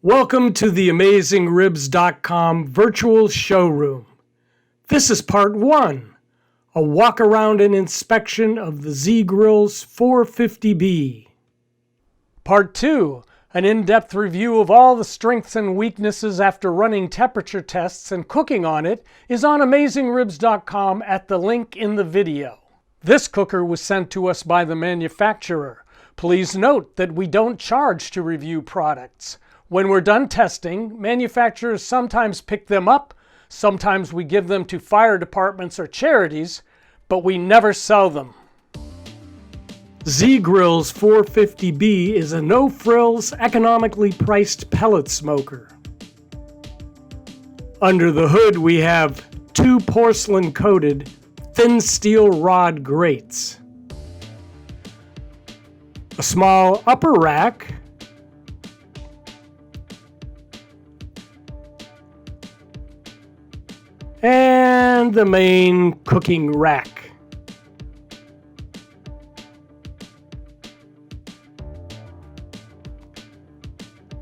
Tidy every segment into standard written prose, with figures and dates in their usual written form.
Welcome to the AmazingRibs.com virtual showroom. This is part 1, a walk around and inspection of the Z-Grill's 450B. Part 2, an in-depth review of all the strengths and weaknesses after running temperature tests and cooking on it is on AmazingRibs.com at the link in the video. This cooker was sent to us by the manufacturer. Please note that we don't charge to review products. When we're done testing, manufacturers sometimes pick them up, sometimes we give them to fire departments or charities, but we never sell them. Z-Grill's 450B is a no-frills, economically priced pellet smoker. Under the hood we have 2 porcelain-coated, thin steel rod grates, a small upper rack, and the main cooking rack.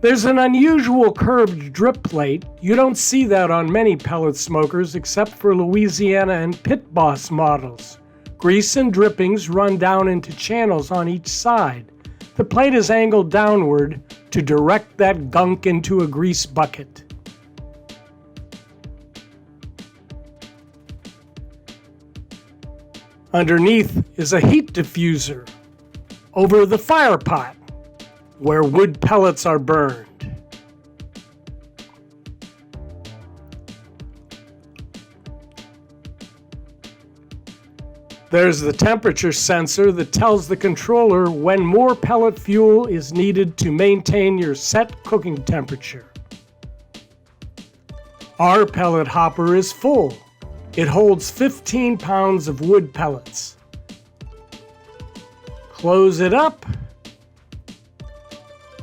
There's an unusual curved drip plate. You don't see that on many pellet smokers except for Louisiana and Pit Boss models. Grease and drippings run down into channels on each side. The plate is angled downward to direct that gunk into a grease bucket. Underneath is a heat diffuser over the fire pot where wood pellets are burned. There's the temperature sensor that tells the controller when more pellet fuel is needed to maintain your set cooking temperature. Our pellet hopper is full. It holds 15 pounds of wood pellets. Close it up,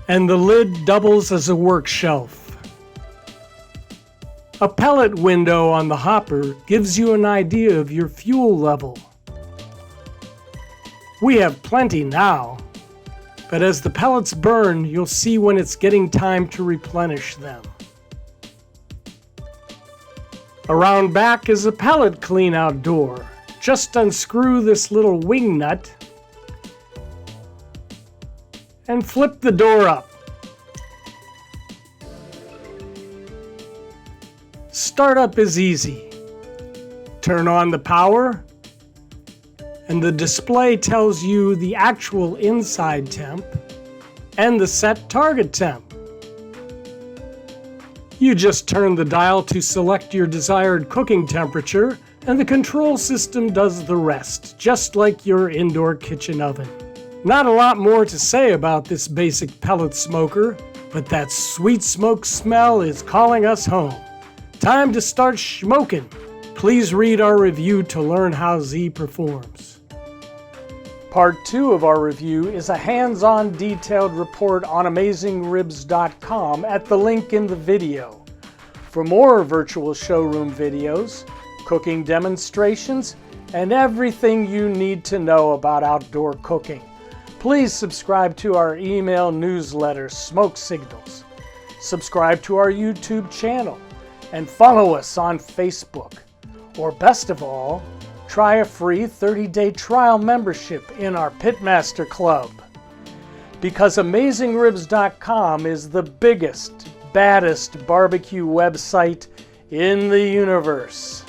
and the lid doubles as a work shelf. A pellet window on the hopper gives you an idea of your fuel level. We have plenty now, but as the pellets burn, you'll see when it's getting time to replenish them. Around back is a pellet clean-out door. Just unscrew this little wing nut and flip the door up. Startup is easy. Turn on the power, and the display tells you the actual inside temp and the set target temp. You just turn the dial to select your desired cooking temperature, and the control system does the rest, just like your indoor kitchen oven. Not a lot more to say about this basic pellet smoker, but that sweet smoke smell is calling us home. Time to start schmoking. Please read our review to learn how Z performs. Part 2 of our review is a hands-on detailed report on AmazingRibs.com at the link in the video. For more virtual showroom videos, cooking demonstrations, and everything you need to know about outdoor cooking, please subscribe to our email newsletter, Smoke Signals. Subscribe to our YouTube channel and follow us on Facebook. Or best of all, try a free 30-day trial membership in our Pitmaster Club. Because AmazingRibs.com is the biggest, baddest barbecue website in the universe.